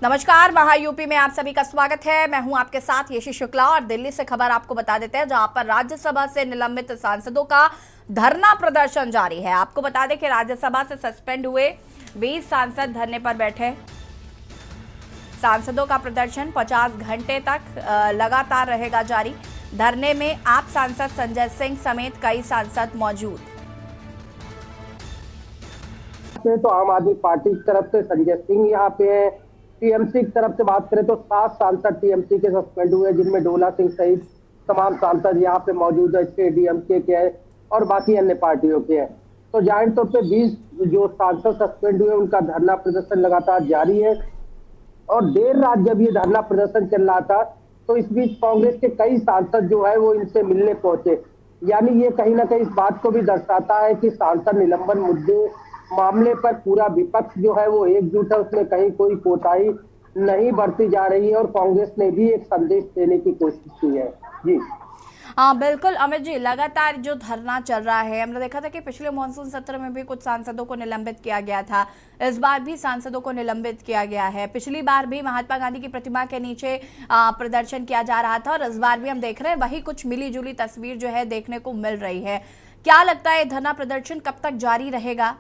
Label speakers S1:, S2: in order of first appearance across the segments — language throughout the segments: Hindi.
S1: नमस्कार, महायूपी में आप सभी का स्वागत है। मैं हूं आपके साथ यशी शुक्ला और दिल्ली से खबर आपको बता देते हैं, जहां पर राज्यसभा से निलंबित सांसदों का धरना प्रदर्शन जारी है। आपको बता दें कि राज्यसभा से सस्पेंड हुए 20 सांसद धरने पर बैठे। सांसदों का प्रदर्शन 50 घंटे तक लगातार रहेगा जारी। धरने में आप सांसद संजय सिंह समेत कई सांसद मौजूद।
S2: तो आम आदमी पार्टी की तरफ से संजय सिंह यहाँ पे है। टीएमसी की तरफ से बात करें तो 7 सांसद टीएमसी के सस्पेंड हुए, जिनमें डोला सिंह सहित तमाम सांसद यहाँ पे मौजूद है। डीएमके के है और बाकी अन्य पार्टियों के हैं। तो जाहिर तौर पे 20 जो सांसद सस्पेंड हुए उनका धरना प्रदर्शन लगातार जारी है। और देर रात जब ये धरना प्रदर्शन चल रहा था तो इस बीच कांग्रेस के कई सांसद जो है वो इनसे मिलने पहुंचे। यानी ये कहीं ना कहीं इस बात को भी दर्शाता है कि सांसद निलंबन मुद्दे मामले पर पूरा विपक्ष जो है वो एकजुट है, उसमें कहीं कोई कोताही नहीं बरती जा रही है और कांग्रेस ने भी एक संदेश देने की कोशिश की है। जी
S1: हाँ बिल्कुल अमित जी, लगातार जो धरना चल रहा है, हमने देखा था कि पिछले मॉनसून सत्र में भी कुछ सांसदों को निलंबित किया गया था। इस बार भी सांसदों को निलंबित किया गया है। पिछली बार भी महात्मा गांधी की प्रतिमा के नीचे प्रदर्शन किया जा रहा था और इस बार भी हम देख रहे हैं वही कुछ मिली जुली तस्वीर जो है देखने को मिल रही है। क्या लगता है धरना प्रदर्शन कब तक जारी रहेगा?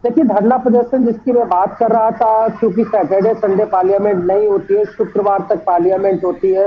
S2: देखिए, धरना प्रदर्शन जिसकी मैं बात कर रहा था, क्योंकि सैटरडे संडे पार्लियामेंट नहीं होती है, शुक्रवार तक पार्लियामेंट होती है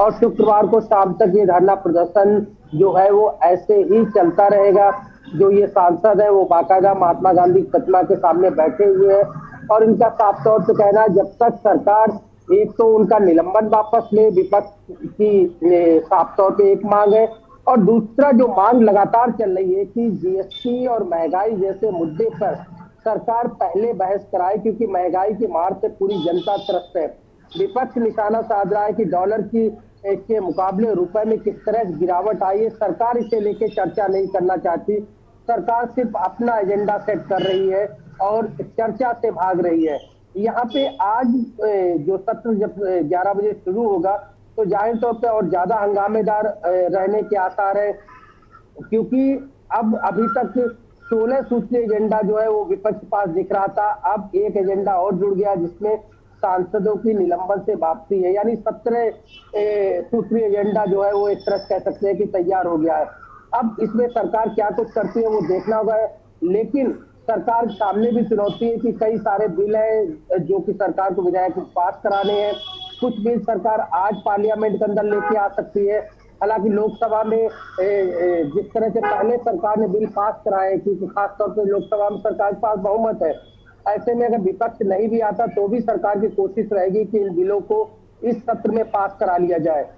S2: और शुक्रवार को शाम तक ये धरना प्रदर्शन जो है वो ऐसे ही चलता रहेगा। जो ये सांसद है वो बाकायदा महात्मा गांधी प्रतिमा के सामने बैठे हुए हैं और इनका साफ तौर पे कहना है जब तक सरकार एक तो उनका निलंबन वापस ले, विपक्ष की साफ तौर पे एक मांग है, और दूसरा जो मांग लगातार चल रही है कि जीएसटी और महंगाई जैसे मुद्दे पर सरकार पहले बहस कराए, क्योंकि महंगाई की मार से पूरी जनता त्रस्त है। विपक्ष निशाना साध रहा है कि डॉलर की के मुकाबले रुपए में किस तरह गिरावट आई है। सरकार इसे लेके चर्चा नहीं करना चाहती। सरकार सिर्फ अपना एजेंडा सेट कर रही है और चर्चा से भाग रही है। यहाँ पे आज जो सत्र जब 11 बजे शुरू होगा तो जाहिर तौर पे और ज्यादा हंगामेदार रहने के आसार है, क्योंकि अब अभी तक 16 सूत्री एजेंडा जो है वो विपक्ष के पास दिख रहा था। अब एक एजेंडा और जुड़ गया जिसमें सांसदों की निलंबन से वापसी है, यानी 17 सूत्री एजेंडा जो है वो एक तरह कह सकते हैं कि तैयार हो गया है। अब इसमें सरकार क्या कुछ करती है वो देखना होगा, लेकिन सरकार के सामने भी चुनौती है कि कई सारे बिल है जो कि सरकार को विधायक पास कराने हैं। कुछ बिल सरकार आज पार्लियामेंट के अंदर लेके आ सकती है। हालांकि लोकसभा में जिस तरह से पहले सरकार ने बिल पास कराए, क्योंकि खासतौर पर लोकसभा में सरकार के पास बहुमत है, ऐसे में अगर विपक्ष नहीं भी आता तो भी सरकार की कोशिश रहेगी कि इन बिलों को इस सत्र में पास करा लिया जाए।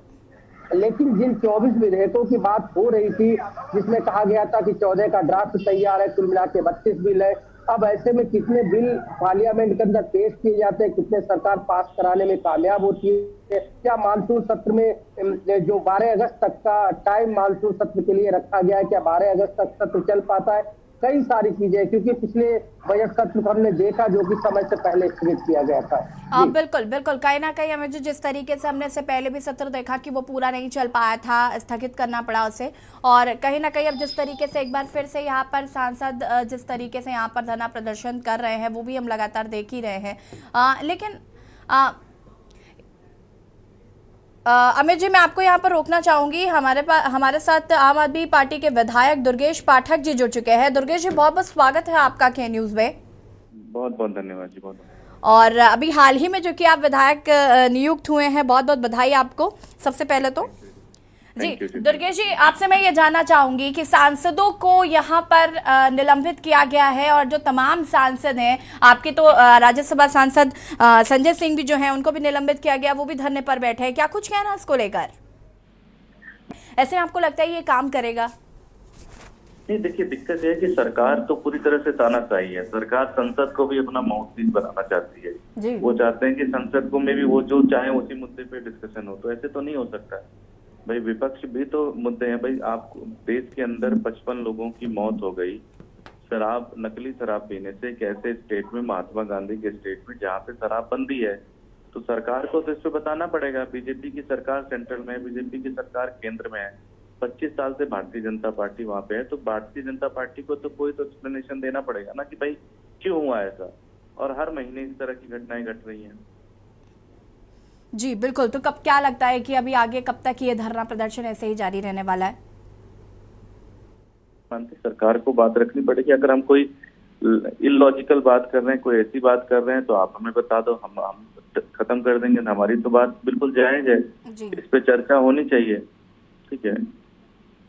S2: लेकिन जिन 24 विधेयकों की बात हो रही थी, जिसमें कहा गया था कि 14 का ड्राफ्ट तैयार है, कुल मिला के 32 बिल है, अब ऐसे में कितने बिल पार्लियामेंट के अंदर पेश किए जाते हैं, कितने सरकार पास कराने में कामयाब होती है? क्या मानसून सत्र में जो 12 अगस्त तक का टाइम मानसून सत्र के लिए रखा गया है, क्या 12 अगस्त तक सत्र चल पाता है? कई सारी चीजें, क्योंकि पिछले बजट सत्र को हमने देखा जो कि समय से पहले स्थगित किया गया था।
S1: बिल्कुल बिल्कुल, कहीं ना कहीं हमें जिस तरीके से हमने इससे पहले भी सत्र देखा कि वो पूरा नहीं चल पाया था, स्थगित करना पड़ा उसे। और कहीं ना कहीं अब जिस तरीके से एक बार फिर से यहाँ पर सांसद जिस तरीके से यहाँ पर धरना प्रदर्शन कर रहे हैं वो भी हम लगातार देख ही रहे हैं। लेकिन अमित जी, मैं आपको यहाँ पर रोकना चाहूंगी। हमारे साथ आम आदमी पार्टी के विधायक दुर्गेश पाठक जी जुड़ चुके हैं। दुर्गेश जी, बहुत बहुत स्वागत है आपका के न्यूज में।
S3: बहुत बहुत धन्यवाद जी, बहुत।
S1: और अभी हाल ही में जो कि आप विधायक नियुक्त हुए हैं, बहुत बहुत बधाई आपको सबसे पहले तो। जी दुर्गेश जी, आपसे मैं ये जानना चाहूंगी कि सांसदों को यहाँ पर निलंबित किया गया है और जो तमाम सांसद हैं, आपके तो राज्यसभा सांसद संजय सिंह भी जो हैं उनको भी निलंबित किया गया, वो भी धरने पर बैठे हैं। क्या कुछ कहना है इसको लेकर? ऐसे में आपको लगता है ये काम करेगा?
S3: नहीं, देखिए, दिक्कत यह है कि सरकार तो पूरी तरह से तानाशाही है। सरकार संसद को भी अपना माउथपीस बनाना चाहती है जी। वो चाहते हैं कि संसद को में भी वो जो चाहे उसी मुद्दे पे डिस्कशन हो, तो ऐसे तो नहीं हो सकता भाई। विपक्ष भी तो मुद्दे हैं भाई। आपको देश के अंदर 55 लोगों की मौत हो गई शराब, नकली शराब पीने से। एक ऐसे स्टेट में, महात्मा गांधी के स्टेट में, जहाँ पे शराबबंदी है, तो सरकार को तो इस पे बताना पड़ेगा। बीजेपी की सरकार सेंट्रल में है, बीजेपी की सरकार केंद्र में है, 25 साल से भारतीय जनता पार्टी वहां पे है, तो भारतीय जनता पार्टी को तो कोई तो एक्सप्लेनेशन देना पड़ेगा ना कि भाई क्यों हुआ ऐसा। और हर महीने इस तरह की घटनाएं घट रही हैं।
S1: जी बिल्कुल, तो कब क्या लगता है कि अभी आगे कब तक ये धरना प्रदर्शन ऐसे ही जारी रहने वाला है?
S3: मानते सरकार को बात रखनी पड़ेगी। अगर हम कोई इलॉजिकल बात कर रहे हैं, कोई ऐसी बात कर रहे हैं, तो आप हमें बता दो, हम खत्म कर देंगे। हमारी तो बात बिल्कुल जायज है, इस पे चर्चा होनी चाहिए। ठीक है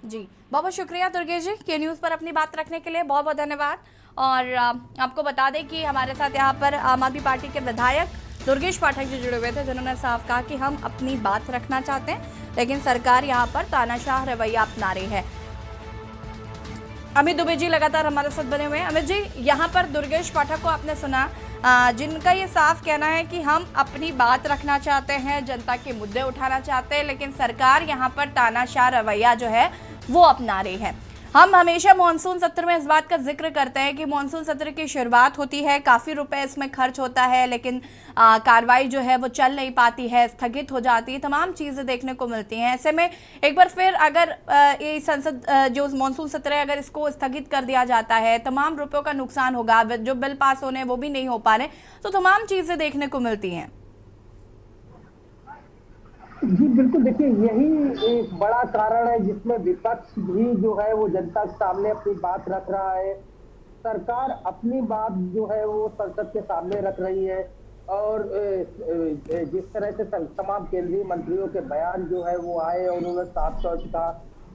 S1: जी, बहुत बहुत शुक्रिया दुर्गेश जी के न्यूज़ पर अपनी बात रखने के लिए, बहुत बहुत धन्यवाद। और आपको बता दें कि हमारे साथ यहाँ पर आम आदमी पार्टी के विधायक दुर्गेश पाठक जी जुड़े हुए थे, जिन्होंने साफ कहा कि हम अपनी बात रखना चाहते हैं, लेकिन सरकार यहाँ पर तानाशाह रवैया अपना रही है। अमित दुबे जी लगातार हमारे साथ बने हुए हैं। अमित जी, यहाँ पर दुर्गेश पाठक को आपने सुना, जिनका ये साफ कहना है कि हम अपनी बात रखना चाहते हैं, जनता के मुद्दे उठाना चाहते हैं, लेकिन सरकार यहाँ पर तानाशाह रवैया जो है वो अपना रही है। हम हमेशा मॉनसून सत्र में इस बात का जिक्र करते हैं कि मॉनसून सत्र की शुरुआत होती है, काफ़ी रुपए इसमें खर्च होता है, लेकिन कार्रवाई जो है वो चल नहीं पाती है, स्थगित हो जाती है, तमाम चीज़ें देखने को मिलती हैं। ऐसे में एक बार फिर अगर ये संसद जो मॉनसून सत्र है, अगर इसको स्थगित कर दिया जाता है, तमाम रुपयों का नुकसान होगा, जो बिल पास होने वो भी नहीं हो पा रहे, तो तमाम चीज़ें देखने को मिलती हैं।
S2: जी बिल्कुल, देखिए यही एक बड़ा कारण है जिसमें विपक्ष भी जो है वो जनता के सामने अपनी बात रख रहा है। सरकार अपनी बात जो है वो संसद के सामने रख रही है, और जिस तरह से तमाम केंद्रीय मंत्रियों के बयान जो है वो आए और उन्होंने साफ तौर से कहा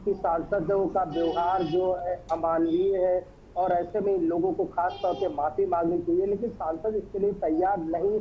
S2: कि सांसदों का व्यवहार जो है अमानवीय है, और ऐसे में लोगों को खास तौर पे माफी मांगनी चाहिए, लेकिन सांसद इसके लिए तैयार नहीं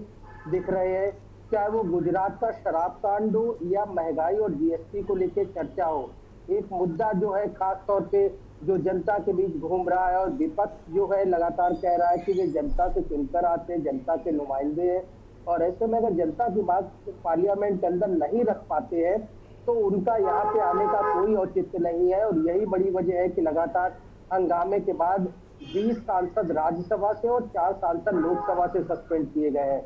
S2: दिख रहे हैं। चाहे वो गुजरात का शराब कांड हो या महंगाई और जीएसटी को लेकर चर्चा हो, एक मुद्दा जो है खास तौर पे जो जनता के बीच घूम रहा है, और विपक्ष जो है लगातार कह रहा है कि वे जनता से चुनकर आते हैं, जनता के नुमाइंदे हैं, और ऐसे में अगर जनता की बात पार्लियामेंट के अंदर नहीं रख पाते हैं तो उनका यहाँ पे आने का कोई औचित्य नहीं है। और यही बड़ी वजह है कि लगातार हंगामे के बाद 20 सांसद राज्यसभा से और 4 सांसद लोकसभा से सस्पेंड किए गए हैं।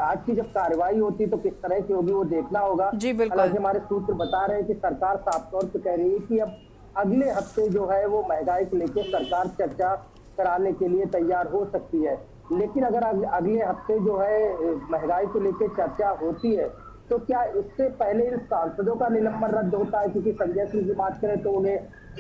S2: आज की जब कार्रवाई होती तो किस तरह की होगी वो देखना होगा।
S1: जी बिल्कुल,
S2: हालांकि हमारे सूत्र बता रहे हैं कि सरकार साफ तौर पर कह रही है कि अब अगले हफ्ते जो है वो महंगाई को लेकर सरकार चर्चा कराने के लिए तैयार हो सकती है। लेकिन अगर अगले हफ्ते जो है महंगाई को लेकर चर्चा होती है तो क्या इससे पहले इन सांसदों का निलंबन रद्द होता है? क्योंकि संजय सिंह की बात करें तो उन्हें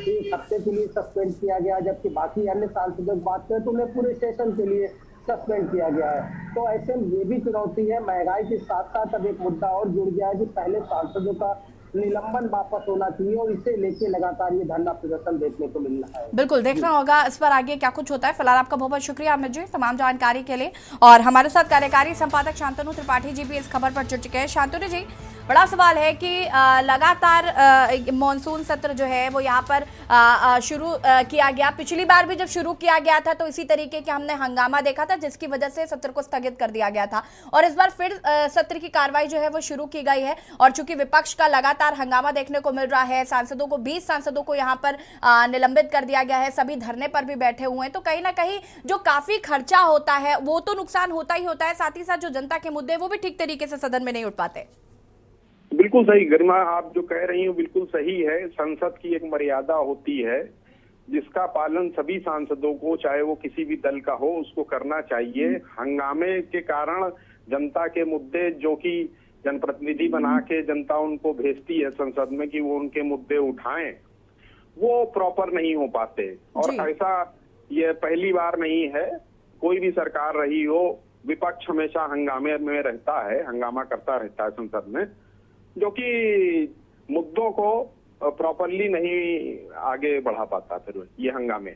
S2: 1 हफ्ते के लिए सस्पेंड किया गया, जबकि बाकी अन्य सांसदों की बात करें तो उन्हें पूरे सेशन के लिए सस्पेंड किया गया है। तो ऐसे में ये भी चुनौती है। महंगाई के साथ साथ अब एक मुद्दा और जुड़ गया है कि पहले सांसदों का निलंबन वापस होना चाहिए, और इसे लेके लगातार ये धरना प्रदर्शन देखने को मिल रहा है।
S1: बिल्कुल देखना होगा इस पर आगे क्या कुछ होता है। फिलहाल आपका बहुत बहुत शुक्रिया अमित जी तमाम जानकारी के लिए। और हमारे साथ कार्यकारी संपादक शांतनु त्रिपाठी जी भी इस खबर पर जुड़ चुके हैं। शांतनु जी, बड़ा सवाल है कि लगातार मॉनसून सत्र जो है वो यहाँ पर शुरू किया गया। पिछली बार भी जब शुरू किया गया था तो इसी तरीके के हमने हंगामा देखा था, जिसकी वजह से सत्र को स्थगित कर दिया गया था, और इस बार फिर सत्र की कार्रवाई जो है वो शुरू की गई है। और चूंकि विपक्ष का लगातार हंगामा देखने को मिल रहा है, सांसदों को 20 सांसदों को यहाँ पर निलंबित कर दिया गया है, सभी धरने पर भी बैठे हुए हैं, तो कहीं ना कहीं जो काफी खर्चा होता है वो तो नुकसान होता ही होता है, साथ ही साथ जो जनता के मुद्दे वो भी ठीक तरीके से सदन में नहीं उठ पाते।
S4: बिल्कुल सही गरिमा, आप जो कह रही हो बिल्कुल सही है। संसद की एक मर्यादा होती है जिसका पालन सभी सांसदों को, चाहे वो किसी भी दल का हो, उसको करना चाहिए। हंगामे के कारण जनता के मुद्दे जो कि जनप्रतिनिधि बना के जनता उनको भेजती है संसद में कि वो उनके मुद्दे उठाएं, वो प्रॉपर नहीं हो पाते। और ऐसा ये पहली बार नहीं है, कोई भी सरकार रही हो, विपक्ष हमेशा हंगामे में रहता है, हंगामा करता रहता है संसद में, जो कि मुद्दों को प्रॉपरली नहीं आगे बढ़ा पाता फिर ये हंगामे।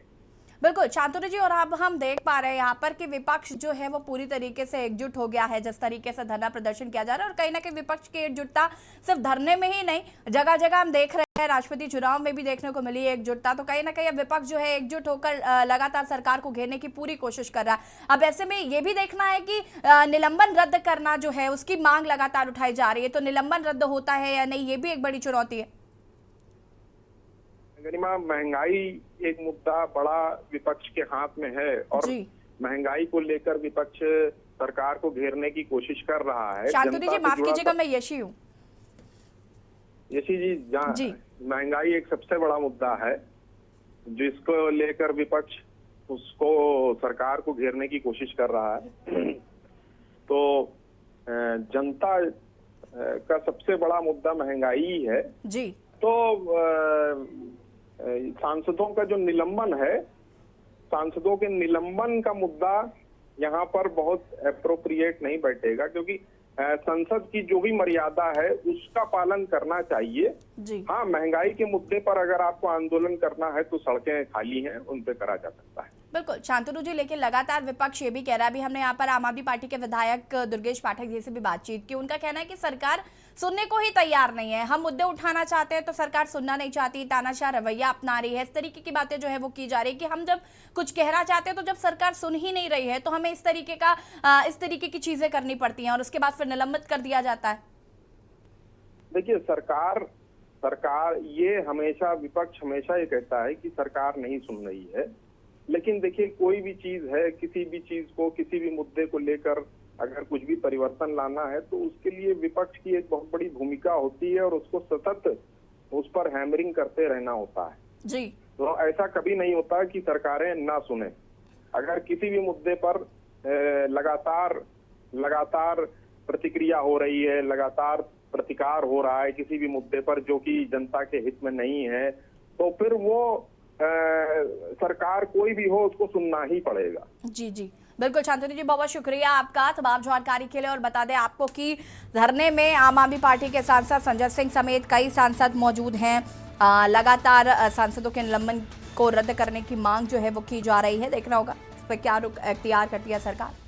S1: बिल्कुल शांतनु जी, और अब हम देख पा रहे हैं यहाँ पर कि विपक्ष जो है वो पूरी तरीके से एकजुट हो गया है, जिस तरीके से धरना प्रदर्शन किया जा रहा है। और कहीं ना कहीं विपक्ष की एकजुटता सिर्फ धरने में ही नहीं, जगह जगह हम देख रहे हैं, राष्ट्रपति चुनाव में भी देखने को मिली है एकजुटता। तो कहीं ना कहीं अब विपक्ष जो है एकजुट होकर लगातार सरकार को घेरने की पूरी कोशिश कर रहा है। अब ऐसे में ये भी देखना है कि निलंबन रद्द करना जो है उसकी मांग लगातार उठाई जा रही है, तो निलंबन रद्द होता है या नहीं, ये भी एक बड़ी चुनौती है।
S4: गरिमा, महंगाई एक मुद्दा बड़ा विपक्ष के हाथ में है, और महंगाई को लेकर विपक्ष सरकार को घेरने की कोशिश कर रहा है।
S1: शांतनु जी माफ कीजिएगा, मैं यशी हूँ।
S4: यशी जी, महंगाई एक सबसे बड़ा मुद्दा है जिसको लेकर विपक्ष उसको सरकार को घेरने की कोशिश कर रहा है। तो जनता का सबसे बड़ा मुद्दा महंगाई है
S1: जी।
S4: तो सांसदों का जो निलंबन है, सांसदों के निलंबन का मुद्दा यहाँ पर बहुत एप्रोप्रिएट नहीं बैठेगा, क्योंकि संसद की जो भी मर्यादा है उसका पालन करना चाहिए
S1: जी।
S4: हाँ, महंगाई के मुद्दे पर अगर आपको आंदोलन करना है तो सड़कें खाली हैं, उन पे करा जा सकता है।
S1: बिल्कुल शांतनु जी, लेकिन लगातार विपक्ष ये भी कह रहा है, अभी हमने यहाँ पर आम आदमी पार्टी के विधायक दुर्गेश पाठक जी से भी बातचीत की, उनका कहना है कि सरकार सुनने को ही तैयार नहीं है। हम मुद्दे उठाना चाहते हैं तो सरकार सुनना नहीं चाहती, तानाशाह रवैया अपना रही है। इस तरीके की बातें जो है वो की जा रही है कि हम जब कुछ कहना चाहते हैं तो जब सरकार सुन ही नहीं रही है तो हमें इस तरीके की चीजें करनी पड़ती हैं और उसके बाद फिर निलंबित कर दिया जाता है।
S4: देखिए, सरकार ये हमेशा, विपक्ष हमेशा ये कहता है कि सरकार नहीं सुन रही है, लेकिन देखिए कोई भी चीज है, किसी भी चीज को, किसी भी मुद्दे को लेकर अगर कुछ भी परिवर्तन लाना है तो उसके लिए विपक्ष की एक बहुत बड़ी भूमिका होती है और उसको सतत उस पर हैमरिंग करते रहना होता है
S1: जी।
S4: तो ऐसा कभी नहीं होता कि सरकारें ना सुने। अगर किसी भी मुद्दे पर लगातार प्रतिक्रिया हो रही है, लगातार प्रतिकार हो रहा है किसी भी मुद्दे पर जो कि जनता के हित में नहीं है, तो फिर वो सरकार कोई भी हो उसको सुनना ही पड़ेगा।
S1: जी जी, बिल्कुल शांतनु जी, बहुत शुक्रिया आपका तमाम जानकारी के लिए। और बता दें आपको कि धरने में आम आदमी पार्टी के सांसद संजय सिंह समेत कई सांसद मौजूद हैं। लगातार सांसदों के निलंबन को रद्द करने की मांग जो है वो की जा रही है। देखना होगा इस पर क्या रुख अख्तियार करती है सरकार।